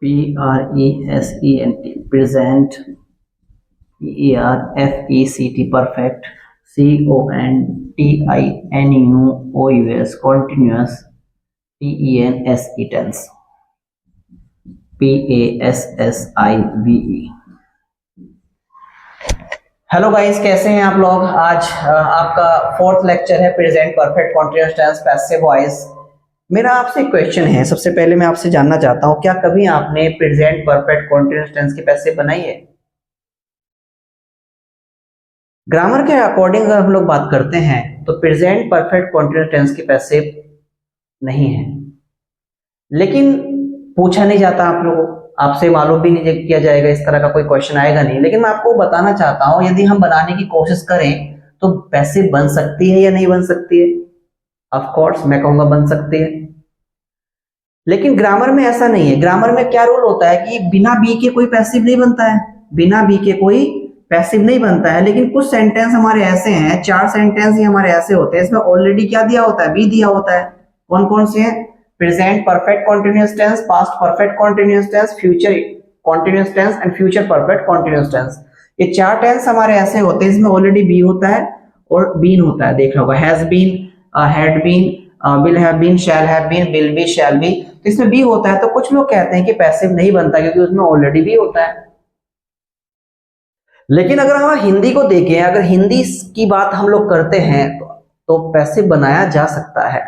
Present, present, perfect, continuous, continuous, tense, passive. Hello guys, कैसे हैं आप लोग। आज आपका फोर्थ लेक्चर है present perfect continuous tense passive voice. मेरा आपसे क्वेश्चन है, सबसे पहले मैं आपसे जानना चाहता हूं, क्या कभी आपने प्रेजेंट परफेक्ट कॉन्टिन्यूअस टेंस की पैसिव बनाई है? ग्रामर के अकॉर्डिंग अगर हम लोग बात करते हैं तो प्रेजेंट परफेक्ट कॉन्टिन्यूअस टेंस की पैसिव नहीं है, लेकिन पूछा नहीं जाता आप लोगों, आपसे मालूम भी नहीं किया जाएगा, इस तरह का कोई क्वेश्चन आएगा नहीं। लेकिन मैं आपको बताना चाहता हूं, यदि हम बनाने की कोशिश करें तो पैसिव बन सकती है या नहीं बन सकती है? ऑफ कोर्स मैं कहूंगा बन सकती है, लेकिन ग्रामर में ऐसा नहीं है। ग्रामर में क्या रूल होता है कि बिना बी के कोई पैसिव नहीं बनता है, बिना बी के कोई पैसिव नहीं बनता है। लेकिन कुछ सेंटेंस हमारे ऐसे हैं, 4 सेंटेंस ही हमारे ऐसे होते हैं, इसमें ऑलरेडी क्या दिया होता है? बी दिया होता है। कौन कौन से हैं? Present perfect continuous tense, past perfect continuous tense, future continuous tense and future perfect continuous tense. ये 4 टेंस हमारे ऐसे होते हैं, इसमें ऑलरेडी बी होता है और बीन होता है। देख लो, has been, had been, will have been, shall have been, will be, shall be, तो इसमें बी होता है। तो कुछ लोग कहते हैं कि पैसिव नहीं बनता क्योंकि उसमें ऑलरेडी बी होता है। लेकिन अगर हम हिंदी को देखें, अगर हिंदी की बात हम लोग करते हैं तो पैसिव बनाया जा सकता है।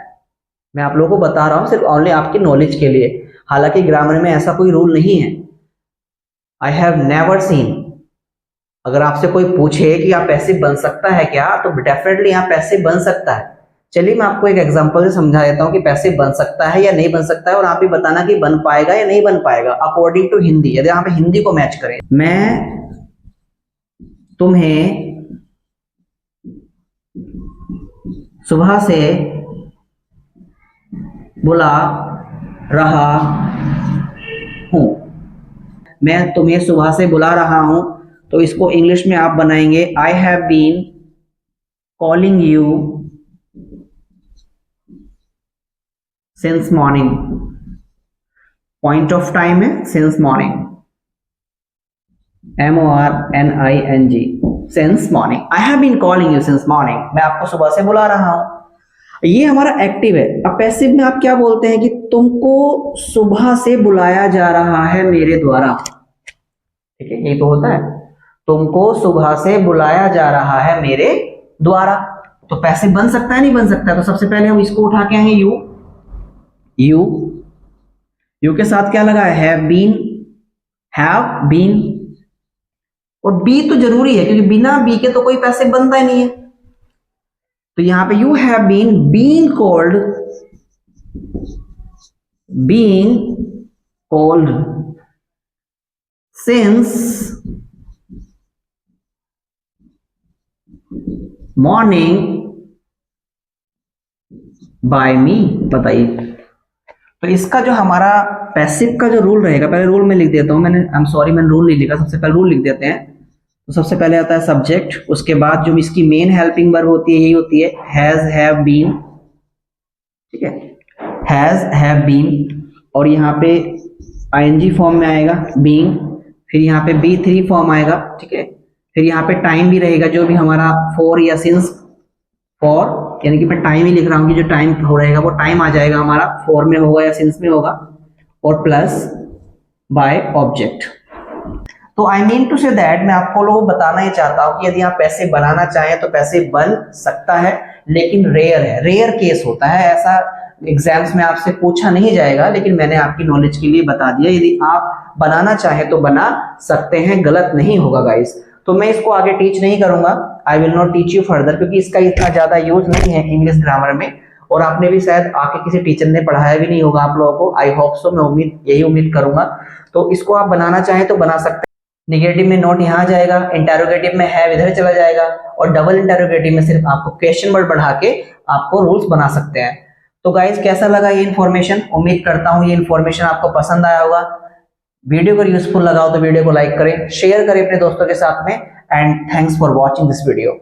मैं आप लोगों को बता रहा हूं सिर्फ ओनली आपकी नॉलेज के लिए, हालांकि ग्रामर में ऐसा कोई रूल नहीं है। आई हैव नेवर सीन, अगर आपसे कोई पूछे कि आप पैसिव बन सकता है क्या, तो डेफिनेटली यहाँ पैसिव बन सकता है। चलिए मैं आपको एक एग्जांपल से समझा देता हूँ कि पैसिव बन सकता है या नहीं बन सकता है, और आप भी बताना कि बन पाएगा या नहीं बन पाएगा अकॉर्डिंग टू हिंदी। यदि यहाँ पे हिंदी को मैच करें, मैं तुम्हें सुबह से बुला रहा हूं, मैं तुम्हें सुबह से बुला रहा हूं, तो इसको इंग्लिश में आप बनाएंगे I have been calling you since morning. Point of time है since morning, MORNING, since morning. I have been calling you since morning, मैं आपको सुबह से बुला रहा हूं। ये हमारा एक्टिव है। अब पैसिव में आप क्या बोलते हैं कि तुमको सुबह से बुलाया जा रहा है मेरे द्वारा। ठीक है, ये तो होता है, तुमको सुबह से बुलाया जा रहा है मेरे द्वारा। तो पैसिव बन सकता है नहीं बन सकता? तो सबसे पहले हम इसको उठा के आएंगे, यू के साथ क्या लगा है? हैव बीन, हैव बीन, और बी तो जरूरी है क्योंकि बिना बी के तो कोई पैसिव बनता ही नहीं है। तो यहां पे you have been called since morning by me. बताइए, तो इसका जो हमारा पैसिव का जो रूल रहेगा, पहले रूल में लिख देता हूं, मैंने रूल नहीं लिखा, सबसे पहले रूल लिख देते हैं। तो सबसे पहले आता है सब्जेक्ट, उसके बाद जो इसकी मेन हेल्पिंग वर्ब होती है यही होती है हैज, हैव बीन। ठीक है, हैज, हैव बीन, और यहाँ पे ING फॉर्म में आएगा बीइंग, फिर यहाँ पे B3 फॉर्म आएगा। ठीक है, फिर यहाँ पे टाइम भी रहेगा, जो भी हमारा फॉर या सिंस, फॉर यानी कि मैं टाइम ही लिख रहा हूँ कि जो टाइम हो रहेगा वो टाइम आ जाएगा हमारा, फॉर में होगा या सिंस में होगा, और प्लस बाय ऑब्जेक्ट। तो I mean to say that, मैं आपको लोग बताना ही चाहता हूं कि यदि आप पैसिव बनाना चाहें तो पैसिव बन सकता है, लेकिन रेयर है, रेयर केस होता है। ऐसा एग्जाम्स में आपसे पूछा नहीं जाएगा, लेकिन मैंने आपकी नॉलेज के लिए बता दिया। यदि आप बनाना चाहें तो बना सकते हैं, गलत नहीं होगा गाइस। तो मैं इसको आगे टीच नहीं करूंगा, I will not teach you further, क्योंकि इसका इतना ज्यादा यूज नहीं है इंग्लिश ग्रामर में, और आपने भी शायद आके किसी टीचर ने पढ़ाया भी नहीं होगा आप लोगों को। आई होप सो, मैं यही उम्मीद करूंगा। तो इसको आप बनाना चाहें तो बना सकते हैं। निगेटिव में नोट यहाँ जाएगा, इंटेरोगेटिव में है इधर चला जाएगा, और डबल इंटेरोगेटिव में सिर्फ आपको क्वेश्चन वर्ड बढ़ा के आपको रूल्स बना सकते हैं। तो गाइस, कैसा लगा ये इन्फॉर्मेशन? उम्मीद करता हूँ ये इन्फॉर्मेशन आपको पसंद आया होगा। वीडियो को यूजफुल लगा हो तो वीडियो को लाइक करें, शेयर करें अपने दोस्तों के साथ में, and thanks for watching this video.